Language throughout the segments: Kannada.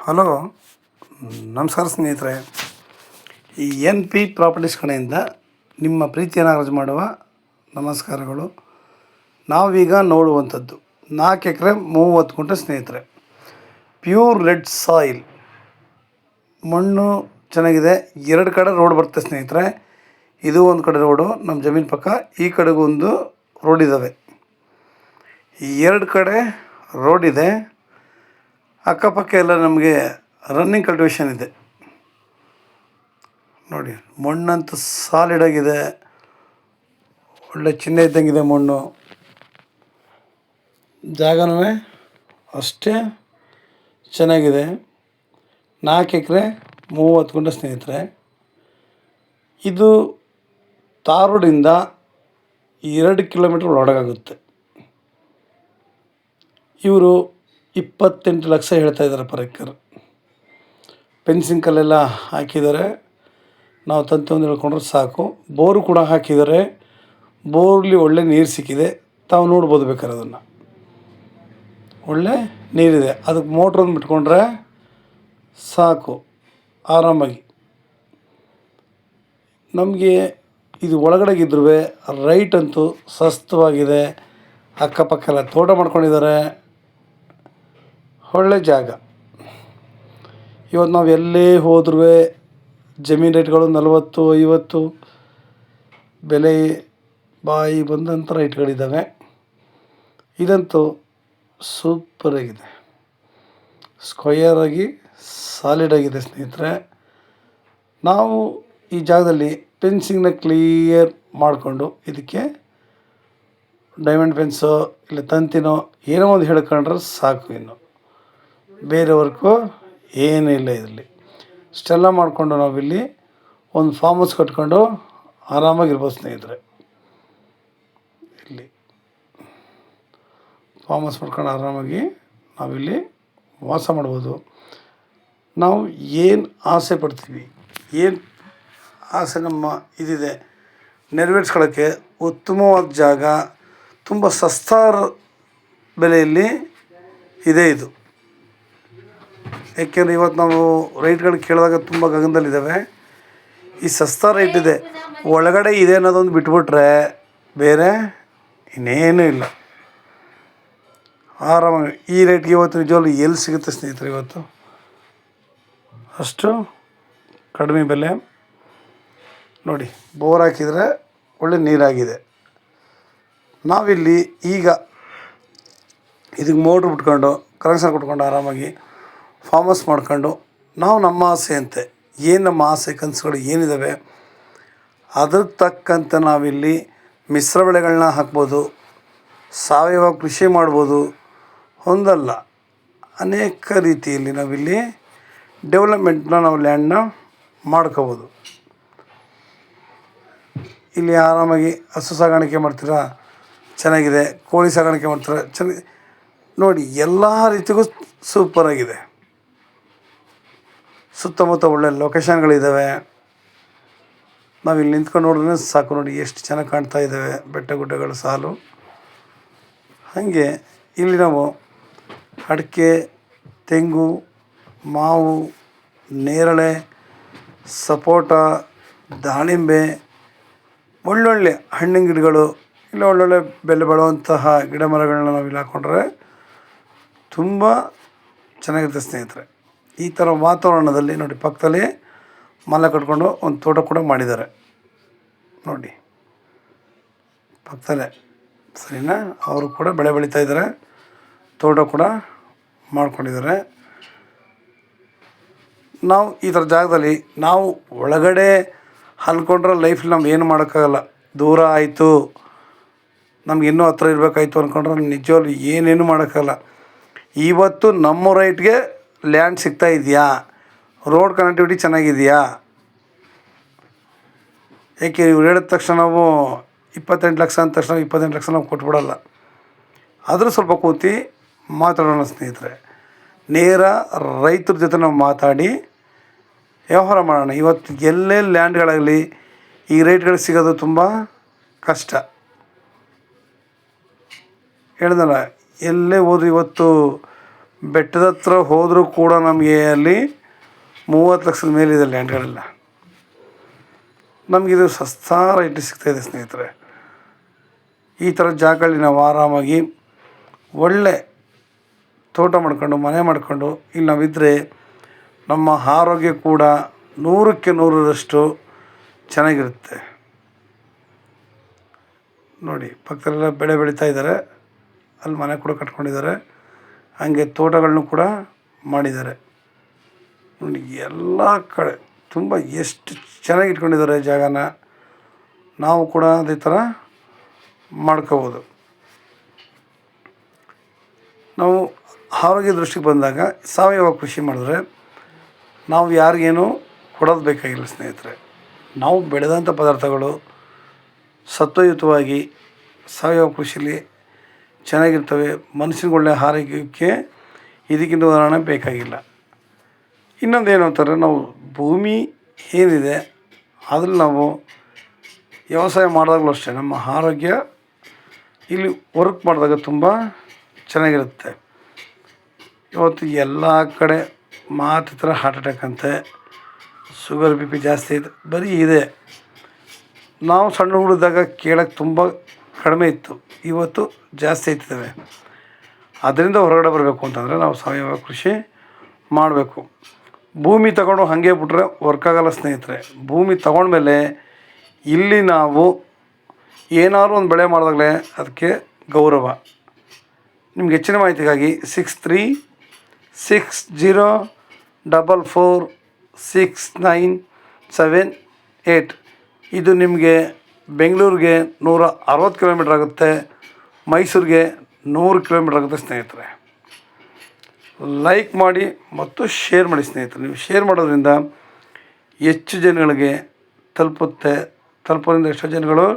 ಹಲೋ, ನಮಸ್ಕಾರ ಸ್ನೇಹಿತರೆ. ಈ ಎನ್ ಪಿ ಪ್ರಾಪರ್ಟೀಸ್ ಕಡೆಯಿಂದ ನಿಮ್ಮ ಪ್ರೀತಿಯನ್ನು ಅರ್ಜಿ ಮಾಡುವ ನಮಸ್ಕಾರಗಳು. ನಾವೀಗ ನೋಡುವಂಥದ್ದು 4 ಎಕರೆ 30 ಗುಂಟೆ ಸ್ನೇಹಿತರೆ. ಪ್ಯೂರ್ ರೆಡ್ ಸಾಯಿಲ್, ಮಣ್ಣು ಚೆನ್ನಾಗಿದೆ. 2 ಕಡೆ ರೋಡ್ ಬರುತ್ತೆ ಸ್ನೇಹಿತರೆ. ಇದು ಒಂದು ಕಡೆ ರೋಡು, ನಮ್ಮ ಜಮೀನು ಪಕ್ಕ. ಈ ಕಡೆಗೂ ಒಂದು ರೋಡ್ ಇದ್ದಾವೆ. 2 ಕಡೆ ರೋಡ್ ಇದೆ. ಅಕ್ಕಪಕ್ಕ ಎಲ್ಲ ನಮಗೆ ರನ್ನಿಂಗ್ ಕಲ್ಟಿವೇಷನ್ ಇದೆ. ನೋಡಿ, ಮಣ್ಣಂತೂ ಸಾಲಿಡಾಗಿದೆ, ಒಳ್ಳೆ ಚಿನ್ನ ಇದ್ದಂಗಿದೆ ಮಣ್ಣು. ಜಾಗನೂ ಅಷ್ಟೇ ಚೆನ್ನಾಗಿದೆ. 4 ಎಕರೆ 30 ಗುಂಟೆ ಸ್ನೇಹಿತರೆ. ಇದು ತಾರೋಡಿಂದ 2 ಕಿಲೋಮೀಟ್ರ್ ಒಳಗಾಗುತ್ತೆ. ಇವರು 28 ಲಕ್ಷ ಹೇಳ್ತಾಯಿದ್ದಾರೆ ಪರ್ ಎಕರ್. ಫೆನ್ಸಿಂಗ್ ಕಲ್ಲೆಲ್ಲ ಹಾಕಿದ್ದಾರೆ. ನಾವು ತಂತಿ ಒಂದು ಹೇಳ್ಕೊಂಡ್ರೆ ಸಾಕು. ಬೋರು ಕೂಡ ಹಾಕಿದ್ದಾರೆ. ಬೋರ್ಲಿ ಒಳ್ಳೆ ನೀರು ಸಿಕ್ಕಿದೆ. ತಾವು ನೋಡ್ಬೋದು ಬೇಕಾದ್ರೆ ಅದನ್ನು. ಒಳ್ಳೆ ನೀರಿದೆ. ಅದಕ್ಕೆ ಮೋಟ್ರೊಂದು ಬಿಟ್ಕೊಂಡ್ರೆ ಸಾಕು ಆರಾಮಾಗಿ. ನಮಗೆ ಇದು ಒಳಗಡೆಗಿದ್ರೂ ರೈಟ್ ಅಂತೂ ಸ್ವಸ್ಥವಾಗಿದೆ. ಅಕ್ಕಪಕ್ಕ ಎಲ್ಲ ತೋಟ ಮಾಡ್ಕೊಂಡಿದ್ದಾರೆ. ಒಳ್ಳೆ ಜಾಗ. ಇವತ್ತು ನಾವು ಎಲ್ಲೇ ಹೋದ್ರೂ ಜಮೀನು ರೇಟ್ಗಳು 40-50 ಬೆಲೆ ಬಾಯಿ ಬಂದಂಥ ರೈಟ್ಗಳಿದ್ದಾವೆ. ಇದಂತೂ ಸೂಪರಾಗಿದೆ, ಸ್ಕ್ವಯರಾಗಿ ಸಾಲಿಡಾಗಿದೆ ಸ್ನೇಹಿತರೆ. ನಾವು ಈ ಜಾಗದಲ್ಲಿ ಫೆನ್ಸಿಂಗ್ನ ಕ್ಲಿಯರ್ ಮಾಡಿಕೊಂಡು ಇದಕ್ಕೆ ಡೈಮಂಡ್ ಫೆನ್ಸೋ ಇಲ್ಲ ತಂತಿನೋ ಏನೋ ಒಂದು ಹೇಳ್ಕೊಂಡ್ರೆ ಸಾಕು. ಇನ್ನು ಬೇರೆ ವರ್ಕು ಏನೂ ಇಲ್ಲ ಇದರಲ್ಲಿ. ಇಷ್ಟೆಲ್ಲ ಮಾಡಿಕೊಂಡು ನಾವಿಲ್ಲಿ ಒಂದು ಫಾರ್ಮ್ ಹೌಸ್ ಕಟ್ಕೊಂಡು ಆರಾಮಾಗಿರ್ಬೋದು ಸ್ನೇಹಿತರೆ. ಇಲ್ಲಿ ಫಾರ್ಮ್ ಹೌಸ್ ಮಾಡ್ಕೊಂಡು ಆರಾಮಾಗಿ ನಾವಿಲ್ಲಿ ವಾಸ ಮಾಡ್ಬೋದು. ನಾವು ಏನು ಆಸೆ ಪಡ್ತೀವಿ, ಏನು ಆಸೆ ನಮ್ಮ ಇದಿದೆ ನೆರವೇರಿಸ್ಕೊಳ್ಳೋಕ್ಕೆ ಉತ್ತಮವಾದ ಜಾಗ, ತುಂಬ ಸಸ್ತಾರ ಬೆಲೆಯಲ್ಲಿ ಇದೆ ಇದು. ಏಕೆಂದರೆ ಇವತ್ತು ನಾವು ರೈಟ್ಗಳು ಕೇಳಿದಾಗ ತುಂಬ ಗಗನದಲ್ಲಿದ್ದಾವೆ. ಈ ಸಸ್ತಾ ರೈಟ್ ಇದೆ, ಒಳಗಡೆ ಇದೆ ಅನ್ನೋದೊಂದು ಬಿಟ್ಬಿಟ್ರೆ ಬೇರೆ ಇನ್ನೇನೂ ಇಲ್ಲ. ಆರಾಮಾಗಿ ಈ ರೇಟ್ಗೆ ಇವತ್ತು ನಿಜವಾಗ್ಲೂ ಎಲ್ಲಿ ಸಿಗುತ್ತೆ ಸ್ನೇಹಿತರೆ. ಇವತ್ತು ಅಷ್ಟು ಕಡಿಮೆ ಬೆಲೆ. ನೋಡಿ, ಬೋರ್ ಹಾಕಿದರೆ ಒಳ್ಳೆ ನೀರಾಗಿದೆ. ನಾವಿಲ್ಲಿ ಈಗ ಇದಕ್ಕೆ ಮೋಟ್ರ್ ಬಿಟ್ಕೊಂಡು ಕನೆಕ್ಷನ್ ಕೊಟ್ಕೊಂಡು ಆರಾಮಾಗಿ ಫಾರ್ಮ್ ಹೌಸ್ ಮಾಡ್ಕೊಂಡು ನಾವು ನಮ್ಮ ಆಸೆಯಂತೆ ಏನು ನಮ್ಮ ಆಸೆ ಕನಸುಗಳು ಏನಿದ್ದಾವೆ ಅದಕ್ಕೆ ತಕ್ಕಂತೆ ನಾವಿಲ್ಲಿ ಮಿಶ್ರ ಬೆಳೆಗಳನ್ನ ಹಾಕ್ಬೋದು, ಸಾವಯವ ಕೃಷಿ ಮಾಡ್ಬೋದು. ಒಂದಲ್ಲ ಅನೇಕ ರೀತಿಯಲ್ಲಿ ನಾವಿಲ್ಲಿ ಡೆವಲಪ್ಮೆಂಟ್ನ ನಾವು ಲ್ಯಾಂಡನ್ನ ಮಾಡ್ಕೋಬೋದು. ಇಲ್ಲಿ ಆರಾಮಾಗಿ ಹಸು ಸಾಗಾಣಿಕೆ ಮಾಡ್ತೀರಾ, ಚೆನ್ನಾಗಿದೆ. ಕೋಳಿ ಸಾಗಾಣಿಕೆ ಮಾಡ್ತೀರಾ, ಚೆನ್ನಾಗಿ. ನೋಡಿ, ಎಲ್ಲ ರೀತಿಗೂ ಸೂಪರಾಗಿದೆ. ಸುತ್ತಮುತ್ತ ಒಳ್ಳೆ ಲೊಕೇಶನ್ಗಳಿದ್ದಾವೆ. ನಾವು ಇಲ್ಲಿ ನಿಂತ್ಕೊಂಡು ನೋಡಿದ್ರೆ ಸಾಕು. ನೋಡಿ ಎಷ್ಟು ಚೆನ್ನಾಗಿ ಕಾಣ್ತಾ ಇದ್ದಾವೆ ಬೆಟ್ಟ ಗುಡ್ಡಗಳ ಸಾಲು. ಹಾಗೆ ಇಲ್ಲಿ ನಾವು ಅಡಿಕೆ, ತೆಂಗು, ಮಾವು, ನೇರಳೆ, ಸಪೋಟ, ದಾಳಿಂಬೆ, ಒಳ್ಳೊಳ್ಳೆ ಹಣ್ಣಿನ ಗಿಡಗಳು, ಇಲ್ಲ ಒಳ್ಳೊಳ್ಳೆ ಬೆಲೆ ಬಾಳುವಂತಹ ಗಿಡ ಮರಗಳನ್ನ ನಾವು ಇಲ್ಲಿ ಹಾಕ್ಕೊಂಡ್ರೆ ತುಂಬ ಚೆನ್ನಾಗಿರುತ್ತೆ ಸ್ನೇಹಿತರೆ. ಈ ಥರ ವಾತಾವರಣದಲ್ಲಿ ನೋಡಿ, ಪಕ್ಕದಲ್ಲಿ ಮನೆ ಕಟ್ಕೊಂಡು ಒಂದು ತೋಟ ಕೂಡ ಮಾಡಿದ್ದಾರೆ. ನೋಡಿ ಪಕ್ಕದಲ್ಲೇ, ಸರಿನಾ? ಅವರು ಕೂಡ ಬೆಳೆ ಬೆಳೀತಾಯಿದ್ದಾರೆ, ತೋಟ ಕೂಡ ಮಾಡ್ಕೊಂಡಿದ್ದಾರೆ. ನಾವು ಈ ಥರ ಜಾಗದಲ್ಲಿ ನಾವು ಒಳಗಡೆ ಅಂದ್ಕೊಂಡ್ರೆ ಲೈಫಲ್ಲಿ ನಾವು ಏನು ಮಾಡೋಕ್ಕಾಗಲ್ಲ. ದೂರ ಆಯಿತು, ನಮ್ಗೆ ಇನ್ನೂ ಹತ್ರ ಇರಬೇಕಾಯ್ತು ಅಂದ್ಕೊಂಡ್ರೆ ನಿಜವಾಗ್ಲೂ ಏನೇನು ಮಾಡೋಕ್ಕಾಗಲ್ಲ. ಇವತ್ತು ನಮ್ಮ ರೈಟ್ಗೆ ಲ್ಯಾಂಡ್ ಸಿಗ್ತಾ ಇದೆಯಾ, ರೋಡ್ ಕನೆಕ್ಟಿವಿಟಿ ಚೆನ್ನಾಗಿದೆಯಾ? ಏಕೆ ಇವ್ರು ಹೇಳಿದ ತಕ್ಷಣ ನಾವು 28 ಲಕ್ಷ ಅಂದ ತಕ್ಷಣ 28 ಲಕ್ಷ ನಾವು ಕೊಟ್ಬಿಡಲ್ಲ. ಆದರೂ ಸ್ವಲ್ಪ ಕೂತು ಮಾತಾಡೋಣ ಸ್ನೇಹಿತರೆ. ನೇರ ರೈತರ ಜೊತೆ ನಾವು ಮಾತಾಡಿ ವ್ಯವಹಾರ ಮಾಡೋಣ. ಇವತ್ತು ಎಲ್ಲೇ ಲ್ಯಾಂಡ್ಗಳಾಗಲಿ ಈ ರೇಟ್ಗಳು ಸಿಗೋದು ತುಂಬ ಕಷ್ಟ. ಹೇಳ್ದಲ್ಲ, ಎಲ್ಲೇ ಹೋದ್ರು ಇವತ್ತು ಬೆಟ್ಟದ ಹತ್ರ ಹೋದರೂ ಕೂಡ ನಮಗೆ ಅಲ್ಲಿ 30 ಲಕ್ಷದ ಮೇಲಿದೆ ಲ್ಯಾಂಡ್ಗಳೆಲ್ಲ. ನಮಗಿದು ಸಸ್ತಾ ರೇಟಿಗೆ ಸಿಗ್ತಾಯಿದೆ ಸ್ನೇಹಿತರೆ. ಈ ಥರ ಜಾಗಗಳಲ್ಲಿ ನಾವು ಆರಾಮಾಗಿ ಒಳ್ಳೆ ತೋಟ ಮಾಡ್ಕೊಂಡು ಮನೆ ಮಾಡ್ಕೊಂಡು ಇಲ್ಲಿ ನಾವಿದ್ದರೆ ನಮ್ಮ ಆರೋಗ್ಯ ಕೂಡ 100ಕ್ಕೆ 100ರಷ್ಟು ಚೆನ್ನಾಗಿರುತ್ತೆ. ನೋಡಿ ಪಕ್ಕದಲ್ಲೆಲ್ಲ ಬೆಳೆ ಬೆಳೀತಾ ಇದ್ದಾರೆ, ಅಲ್ಲಿ ಮನೆ ಕೂಡ ಕಟ್ಕೊಂಡಿದ್ದಾರೆ, ಹಾಗೆ ತೋಟಗಳನ್ನೂ ಕೂಡ ಮಾಡಿದ್ದಾರೆ. ನೋಡಿ ಎಲ್ಲ ಕಡೆ ತುಂಬ ಎಷ್ಟು ಚೆನ್ನಾಗಿ ಇಟ್ಕೊಂಡಿದ್ದಾರೆ ಜಾಗನ. ನಾವು ಕೂಡ ಅದೇ ಥರ ಮಾಡ್ಕೋಬೋದು. ನಾವು ಆರೋಗ್ಯ ದೃಷ್ಟಿಗೆ ಬಂದಾಗ ಸಾವಯವ ಕೃಷಿ ಮಾಡಿದ್ರೆ ನಾವು ಯಾರಿಗೇನು ಕೊಡೋದು ಬೇಕಾಗಿಲ್ಲ ಸ್ನೇಹಿತರೆ. ನಾವು ಬೆಳೆದಂಥ ಪದಾರ್ಥಗಳು ಸತ್ವಯುತವಾಗಿ ಸಾವಯವ ಕೃಷಿಲಿ ಚೆನ್ನಾಗಿರ್ತವೆ. ಮನುಷ್ಯನಿಗೆ ಆರೋಗ್ಯಕ್ಕೆ ಇದಕ್ಕಿಂತ ಉದಾಹರಣೆ ಬೇಕಾಗಿಲ್ಲ. ಇನ್ನೊಂದು ಏನು ಅಂತಾರೆ, ನಾವು ಭೂಮಿ ಏನಿದೆ ಅದ್ರಲ್ಲಿ ನಾವು ವ್ಯವಸಾಯ ಮಾಡಿದಾಗಲೂ ಅಷ್ಟೇ ನಮ್ಮ ಆರೋಗ್ಯ ಇಲ್ಲಿ ವರ್ಕ್ ಮಾಡಿದಾಗ ತುಂಬ ಚೆನ್ನಾಗಿರುತ್ತೆ. ಇವತ್ತು ಎಲ್ಲ ಕಡೆ ಮಾತ್ರ ಹಾರ್ಟ್ ಅಟ್ಯಾಕ್ ಅಂತೆ, ಶುಗರ್ BP ಜಾಸ್ತಿ ಇದೆ, ಬರೀ ಇದೆ. ನಾವು ಸಣ್ಣ ಹುಡುಗಿದ್ದಾಗ ಕೇಳೋಕ್ಕೆ ತುಂಬ ಕಡಿಮೆ ಇತ್ತು, ಇವತ್ತು ಜಾಸ್ತಿ ಆಗ್ತಿದ್ದಾವೆ. ಅದರಿಂದ ಹೊರಗಡೆ ಬರಬೇಕು ಅಂತಂದರೆ ನಾವು ಸಾವಯವ ಕೃಷಿ ಮಾಡಬೇಕು. ಭೂಮಿ ತಗೊಂಡು ಹಾಗೆ ಬಿಟ್ರೆ ವರ್ಕ್ ಆಗೋಲ್ಲ ಸ್ನೇಹಿತರೆ. ಭೂಮಿ ತಗೊಂಡ್ಮೇಲೆ ಇಲ್ಲಿ ನಾವು ಏನಾದ್ರು ಒಂದು ಬೆಳೆ ಮಾಡಿದಾಗಲೇ ಅದಕ್ಕೆ ಗೌರವ. ನಿಮ್ಗೆ ಹೆಚ್ಚಿನ ಮಾಹಿತಿಗಾಗಿ 6360446978 ಇದು ನಿಮಗೆ ಬೆಂಗಳೂರಿಗೆ 160 ಕಿಲೋಮೀಟ್ರ್ ಆಗುತ್ತೆ, ಮೈಸೂರಿಗೆ 100 ಕಿಲೋಮೀಟ್ರ್ ಆಗುತ್ತೆ ಸ್ನೇಹಿತರೆ. ಲೈಕ್ ಮಾಡಿ ಮತ್ತು ಶೇರ್ ಮಾಡಿ ಸ್ನೇಹಿತರೆ. ನೀವು ಶೇರ್ ಮಾಡೋದ್ರಿಂದ ಹೆಚ್ಚು ಜನಗಳಿಗೆ ತಲುಪೋದ್ರಿಂದ ಎಷ್ಟೋ ಜನಗಳು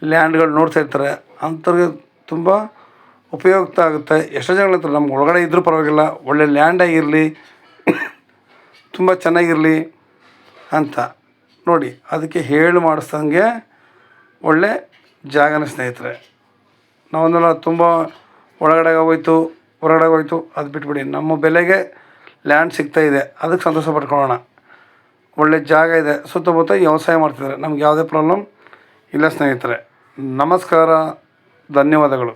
ಲ್ಯಾಂಡ್ಗಳು ನೋಡ್ತಾ ಇರ್ತಾರೆ, ಅಂಥವ್ರಿಗೆ ತುಂಬ ಉಪಯುಕ್ತ ಆಗುತ್ತೆ. ಎಷ್ಟೋ ಜನಗಳು ನಮ್ಗೆ ಒಳಗಡೆ ಇದ್ದರೂ ಪರವಾಗಿಲ್ಲ, ಒಳ್ಳೆ ಲ್ಯಾಂಡ್ ಆಗಿರಲಿ, ತುಂಬ ಚೆನ್ನಾಗಿರಲಿ ಅಂತ ನೋಡಿ. ಅದಕ್ಕೆ ಹೇಳು ಮಾಡಿಸ್ದಂಗೆ ಒಳ್ಳೆ ಜಾಗನ ಸ್ನೇಹಿತರೆ. ನಾವೊಂದೆಲ್ಲ ತುಂಬ ಒಳಗಡೆ ಹೋಯ್ತು ಹೊರಗಡೆ ಹೋಯ್ತು ಅದು ಬಿಟ್ಬಿಡಿ. ನಮ್ಮ ಬೆಲೆಗೆ ಲ್ಯಾಂಡ್ ಸಿಗ್ತಾಯಿದೆ, ಅದಕ್ಕೆ ಸಂತೋಷ ಪಡ್ಕೊಳ್ಳೋಣ. ಒಳ್ಳೆ ಜಾಗ ಇದೆ, ಸುತ್ತಮುತ್ತ ವ್ಯವಸಾಯ ಮಾಡ್ತಿದ್ದಾರೆ, ನಮ್ಗೆ ಯಾವುದೇ ಪ್ರಾಬ್ಲಮ್ ಇಲ್ಲ ಸ್ನೇಹಿತರೆ. ನಮಸ್ಕಾರ, ಧನ್ಯವಾದಗಳು.